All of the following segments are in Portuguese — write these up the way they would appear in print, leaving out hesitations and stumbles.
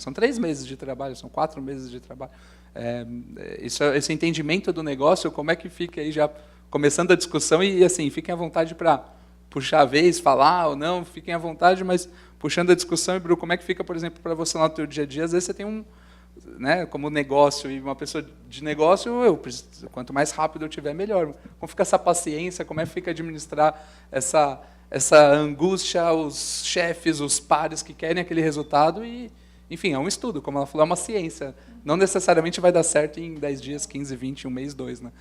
São 3 meses de trabalho, são 4 meses de trabalho. Esse entendimento do negócio, como é que fica aí já começando a discussão e assim, fiquem à vontade para puxar a vez, falar ou não, fiquem à vontade, mas puxando a discussão, e Bru, como é que fica, por exemplo, para você lá no teu dia a dia? Às vezes você tem né, como negócio, e uma pessoa de negócio, quanto mais rápido eu tiver, melhor. Como fica essa paciência, como é que fica administrar essa angústia, os chefes, os pares que querem aquele resultado e, enfim, é um estudo, como ela falou, é uma ciência. Não necessariamente vai dar certo em 10 dias, 15, 20, um mês, 2, né?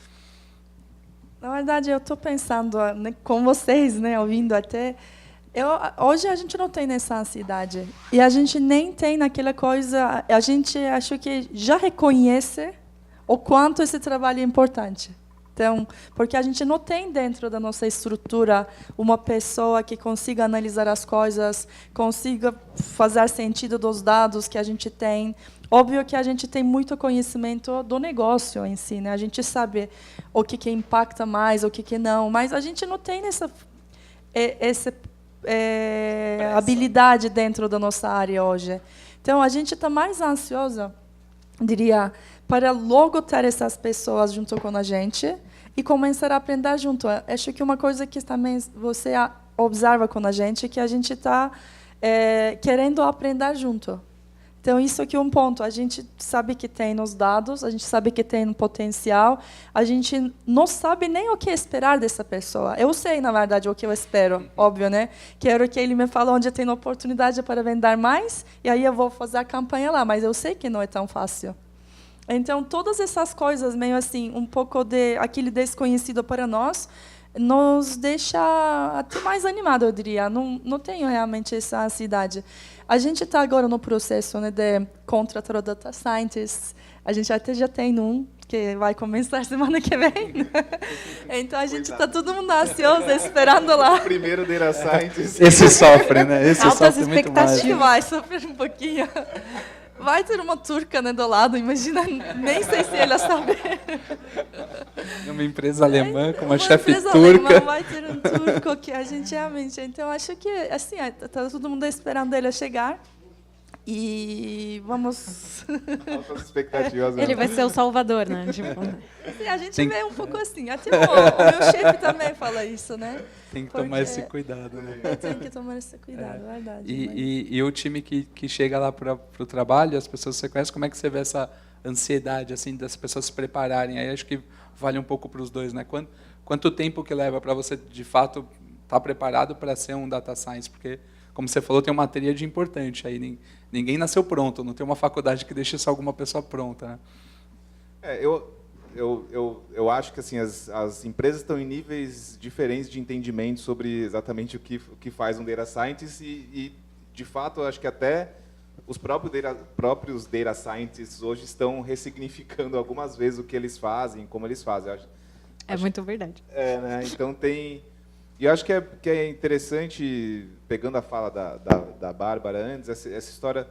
Na verdade, eu estou pensando, né, com vocês, né, ouvindo até... hoje a gente não tem nessa ansiedade. E a gente nem tem naquela coisa... A gente acho que já reconhece o quanto esse trabalho é importante. Então, porque a gente não tem dentro da nossa estrutura uma pessoa que consiga analisar as coisas, consiga fazer sentido dos dados que a gente tem. Óbvio que a gente tem muito conhecimento do negócio em si, né? A gente sabe o que impacta mais, o que não, mas a gente não tem essa habilidade dentro da nossa área hoje. Então, a gente está mais ansiosa, diria, para logo ter essas pessoas junto com a gente e começar a aprender junto. Acho que uma coisa que também você observa com a gente é que a gente está querendo aprender junto. Então, isso aqui é um ponto. A gente sabe que tem nos dados, a gente sabe que tem no potencial, a gente não sabe nem o que esperar dessa pessoa. Eu sei, na verdade, o que eu espero, óbvio, né? Quero que ele me fale onde tem oportunidade para vender mais, e aí eu vou fazer a campanha lá, mas eu sei que não é tão fácil. Então, todas essas coisas, meio assim, um pouco de aquele desconhecido para nós, nos deixa até mais animado, eu diria. Não tenho realmente essa ansiedade. A gente está agora no processo, né, de contratar o data scientist. A gente até já tem um que vai começar semana que vem. Então a gente está todo mundo ansioso, esperando lá. O primeiro data scientist. Esse sofre, né? Esse altas sofre muito mais. Vai sofrer um pouquinho. Vai ter uma turca, né, do lado, imagina, nem sei se ela sabe. Uma empresa alemã com uma chefe turca. Alemã, vai ter um turco que a gente realmente... Então, acho que, assim, está todo mundo esperando ele chegar. E vamos... Altas expectativas. Ele vai ser o salvador, né? Tipo... E a gente vê um pouco assim. Até o meu chefe também fala isso, né? Tem que tomar esse cuidado, né? Tem que tomar esse cuidado, é verdade. E o time que chega lá para o trabalho, as pessoas que você conhece, como é que você vê essa ansiedade assim das pessoas se prepararem? Aí acho que vale um pouco para os dois, né? Quanto tempo que leva para você, de fato, estar preparado para ser um data science? Porque, como você falou, tem uma tríade importante aí. Ninguém nasceu pronto, não tem uma faculdade que deixe só alguma pessoa pronta, né? Eu acho que assim, as empresas estão em níveis diferentes de entendimento sobre exatamente o que faz um data scientist e de fato, eu acho que até os próprios data scientists hoje estão ressignificando algumas vezes o que eles fazem, como eles fazem. Muito verdade. Né? Então tem... E eu acho que é interessante, pegando a fala da Bárbara antes, essa história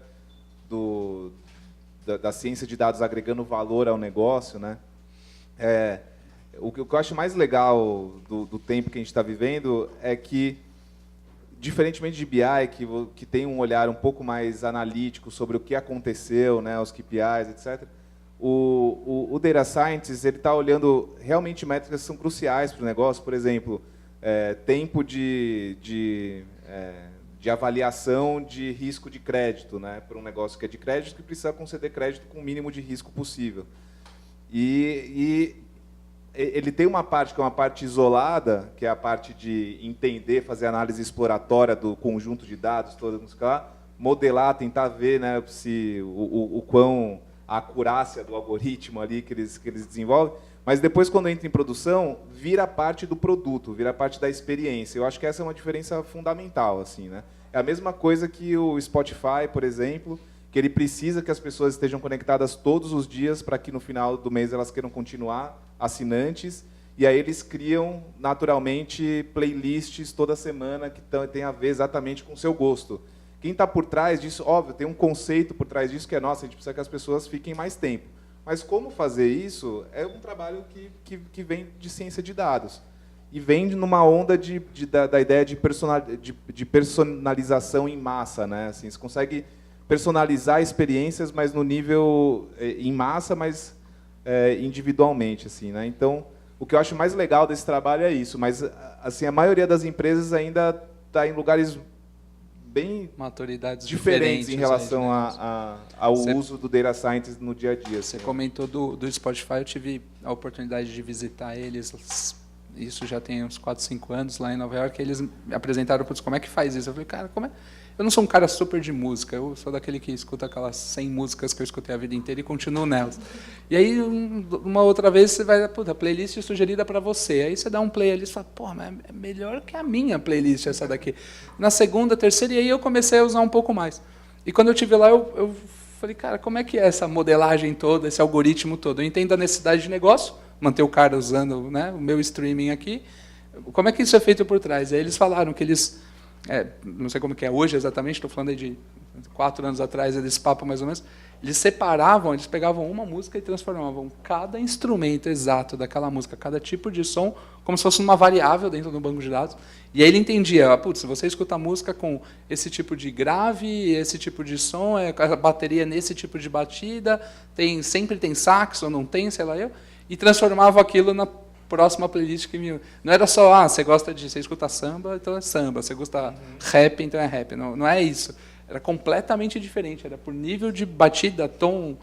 da ciência de dados agregando valor ao negócio, né? O que eu acho mais legal do tempo que a gente está vivendo é que, diferentemente de BI, que tem um olhar um pouco mais analítico sobre o que aconteceu, né, os KPIs, etc., o Data Scientist está olhando realmente métricas que são cruciais para o negócio. Por exemplo, tempo de avaliação de risco de crédito, né, para um negócio que é de crédito, que precisa conceder crédito com o mínimo de risco possível. E ele tem uma parte que é uma parte isolada, que é a parte de entender, fazer análise exploratória do conjunto de dados, modelar, tentar ver, né, se o quão a acurácia do algoritmo ali que eles desenvolvem. Mas depois, quando entra em produção, vira parte do produto, vira parte da experiência. Eu acho que essa é uma diferença fundamental, assim, né? É a mesma coisa que o Spotify, por exemplo, que ele precisa que as pessoas estejam conectadas todos os dias para que no final do mês elas queiram continuar assinantes, e aí eles criam naturalmente playlists toda semana que tem a ver exatamente com o seu gosto. Quem está por trás disso, óbvio, tem um conceito por trás disso que é, nossa, a gente precisa que as pessoas fiquem mais tempo. Mas como fazer isso é um trabalho que vem de ciência de dados. E vem numa onda da ideia de personalização em massa, né? Assim, você consegue personalizar experiências, mas no nível em massa, mas individualmente, assim, né? Então, o que eu acho mais legal desse trabalho é isso, mas assim, a maioria das empresas ainda está em lugares bem maturidades diferentes em relação ao Você, uso do Data Science no dia a dia. Você assim. comentou do Spotify, eu tive a oportunidade de visitar eles, isso já tem uns 4, 5 anos, lá em Nova York, eles me apresentaram, como é que faz isso? Eu falei, cara, como é? Eu não sou um cara super de música, eu sou daquele que escuta aquelas 100 músicas que eu escutei a vida inteira e continuo nelas. E aí, uma outra vez, você vai, puta, playlist sugerida para você. Aí você dá um play ali e fala, pô, mas é melhor que a minha playlist essa daqui. Na segunda, terceira, e aí eu comecei a usar um pouco mais. E quando eu estive lá, eu falei, cara, como é que é essa modelagem toda, esse algoritmo todo? Eu entendo a necessidade de negócio, manter o cara usando, né, o meu streaming aqui. Como é que isso é feito por trás? Aí eles falaram que eles... não sei como que é hoje exatamente, estou falando aí de 4 anos atrás, desse papo mais ou menos, eles separavam, eles pegavam uma música e transformavam cada instrumento exato daquela música, cada tipo de som, como se fosse uma variável dentro do banco de dados. E aí ele entendia, putz, se você escuta a música com esse tipo de grave, esse tipo de som, a bateria nesse tipo de batida, sempre tem sax ou não tem, sei lá eu, e transformava aquilo na próxima playlist que não era só, você escuta samba, então é samba, você gosta rap, então é rap. Não é isso. Era completamente diferente, era por nível de batida, tom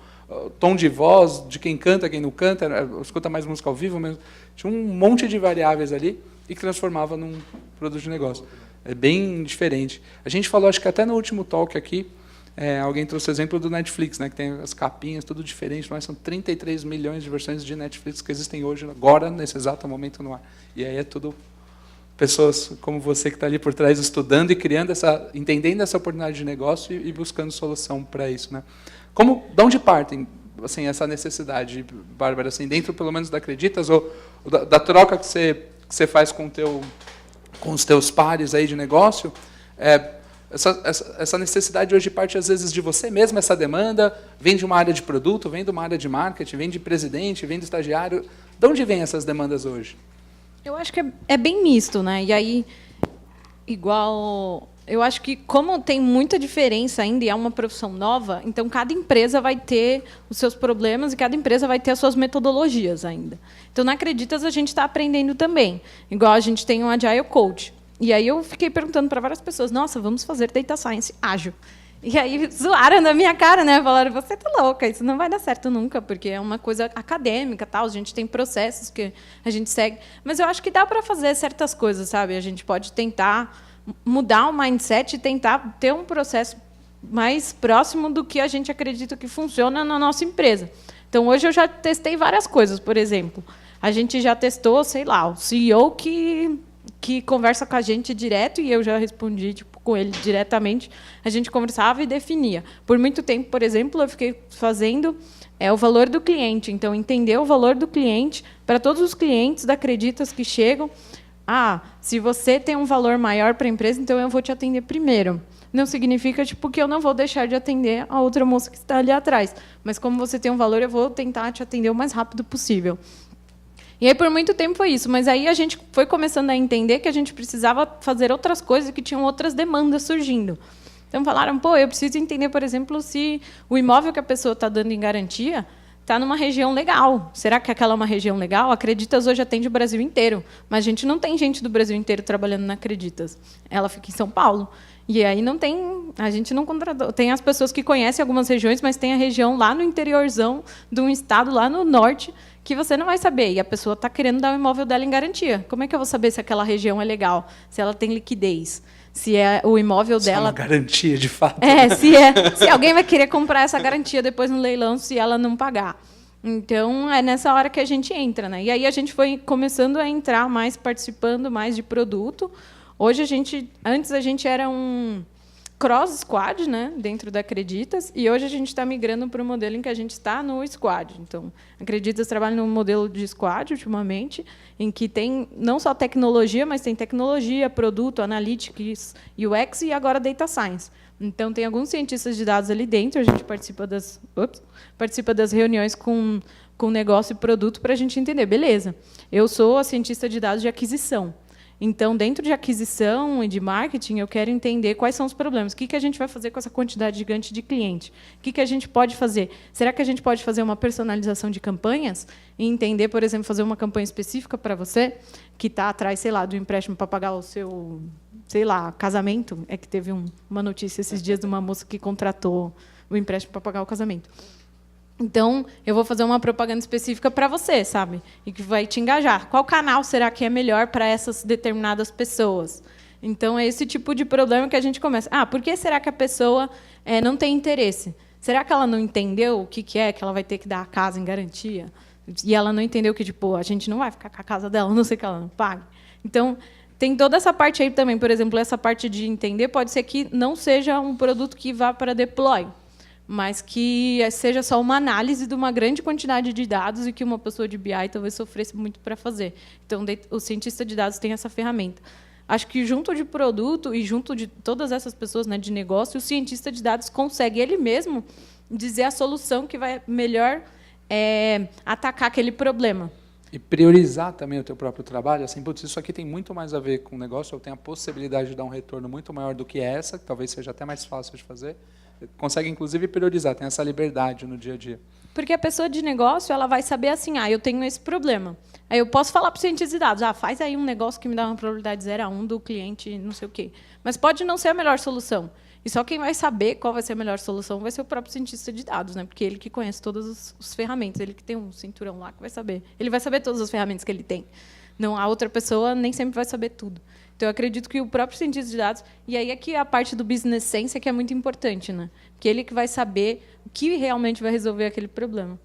de voz, de quem canta, quem não canta, escuta mais música ao vivo, mas tinha um monte de variáveis ali e que transformava num produto de negócio. É bem diferente. A gente falou, acho que até no último talk aqui, alguém trouxe o exemplo do Netflix, né, que tem as capinhas, tudo diferente, mas são 33 milhões de versões de Netflix que existem hoje, agora, nesse exato momento no ar. E aí é tudo pessoas como você que está ali por trás estudando e criando entendendo essa oportunidade de negócio e buscando solução para isso, né? De onde partem assim, essa necessidade, Bárbara, assim, dentro pelo menos da Acreditas, ou da troca que você faz com os teus pares aí de negócio, essa necessidade hoje parte, às vezes, de você mesmo, essa demanda, vem de uma área de produto, vem de uma área de marketing, vem de presidente, vem de estagiário. De onde vêm essas demandas hoje? Eu acho que é bem misto, né? E aí, eu acho que como tem muita diferença ainda e é uma profissão nova, então cada empresa vai ter os seus problemas e cada empresa vai ter as suas metodologias ainda. Então, na Acreditas, a gente está aprendendo também. Igual a gente tem um Agile Coach. E aí eu fiquei perguntando para várias pessoas, nossa, vamos fazer Data Science ágil. E aí zoaram na minha cara, né? Falaram, você tá louca, isso não vai dar certo nunca, porque é uma coisa acadêmica, tal. A gente tem processos que a gente segue. Mas eu acho que dá para fazer certas coisas, sabe? A gente pode tentar mudar o mindset e tentar ter um processo mais próximo do que a gente acredita que funciona na nossa empresa. Então, hoje eu já testei várias coisas, por exemplo. A gente já testou, sei lá, o CEO que conversa com a gente direto, e eu já respondi com ele diretamente, a gente conversava e definia. Por muito tempo, por exemplo, eu fiquei fazendo o valor do cliente. Então, entender o valor do cliente para todos os clientes da Acreditas que chegam. Se você tem um valor maior para a empresa, então eu vou te atender primeiro. Não significa que eu não vou deixar de atender a outra moça que está ali atrás. Mas, como você tem um valor, eu vou tentar te atender o mais rápido possível. E aí, por muito tempo, foi isso. Mas aí a gente foi começando a entender que a gente precisava fazer outras coisas, que tinham outras demandas surgindo. Então, falaram, eu preciso entender, por exemplo, se o imóvel que a pessoa está dando em garantia está numa região legal. Será que aquela é uma região legal? A Acreditas hoje atende o Brasil inteiro. Mas a gente não tem gente do Brasil inteiro trabalhando na Acreditas. Ela fica em São Paulo. E aí a gente não contratou. Tem as pessoas que conhecem algumas regiões, mas tem a região lá no interiorzão de um estado, lá no norte, que você não vai saber. E a pessoa está querendo dar o imóvel dela em garantia. Como é que eu vou saber se aquela região é legal? Se ela tem liquidez? Se o imóvel dela... É uma garantia, de fato. Se alguém vai querer comprar essa garantia depois no leilão, se ela não pagar. Então, é nessa hora que a gente entra, né? E aí a gente foi começando a entrar mais, participando mais de produto. Hoje, antes a gente era um cross squad, né, dentro da Acreditas, e hoje a gente está migrando para o modelo em que a gente está no squad. Então, a Acreditas trabalha no modelo de squad ultimamente, em que tem não só tecnologia, mas tem tecnologia, produto, analytics, UX e agora data science. Então, tem alguns cientistas de dados ali dentro, a gente participa das reuniões com negócio e produto para a gente entender. Beleza, eu sou a cientista de dados de aquisição. Então, dentro de aquisição e de marketing, eu quero entender quais são os problemas. O que a gente vai fazer com essa quantidade gigante de cliente? O que a gente pode fazer? Será que a gente pode fazer uma personalização de campanhas e entender, por exemplo, fazer uma campanha específica para você, que está atrás, sei lá, do empréstimo para pagar o seu, sei lá, casamento? É que teve uma notícia esses dias de uma moça que contratou o empréstimo para pagar o casamento. Então, eu vou fazer uma propaganda específica para você, sabe? E que vai te engajar. Qual canal será que é melhor para essas determinadas pessoas? Então, é esse tipo de problema que a gente começa. Por que será que a pessoa não tem interesse? Será que ela não entendeu o que é que ela vai ter que dar a casa em garantia? E ela não entendeu que, tipo, a gente não vai ficar com a casa dela, a não sei que ela não pague. Então, tem toda essa parte aí também. Por exemplo, essa parte de entender pode ser que não seja um produto que vá para deploy, mas que seja só uma análise de uma grande quantidade de dados e que uma pessoa de BI talvez sofresse muito para fazer. Então, o cientista de dados tem essa ferramenta. Acho que, junto de produto e junto de todas essas pessoas, né, de negócio, o cientista de dados consegue, ele mesmo, dizer a solução que vai melhor atacar aquele problema. E priorizar também o teu próprio trabalho, assim, putz, isso aqui tem muito mais a ver com o negócio, eu tenho a possibilidade de dar um retorno muito maior do que essa, que talvez seja até mais fácil de fazer. Consegue, inclusive, priorizar, tem essa liberdade no dia a dia. Porque a pessoa de negócio ela vai saber assim, eu tenho esse problema. Aí eu posso falar para o cientista de dados, faz aí um negócio que me dá uma probabilidade 0 a 1 do cliente, não sei o quê. Mas pode não ser a melhor solução. E só quem vai saber qual vai ser a melhor solução vai ser o próprio cientista de dados, né? Porque ele que conhece todas as ferramentas, ele que tem um cinturão lá que vai saber. Ele vai saber todas as ferramentas que ele tem. Não, a outra pessoa nem sempre vai saber tudo. Então, eu acredito que o próprio cientista de dados... E aí é que a parte do business sense é que é muito importante, né? Porque ele que vai saber o que realmente vai resolver aquele problema.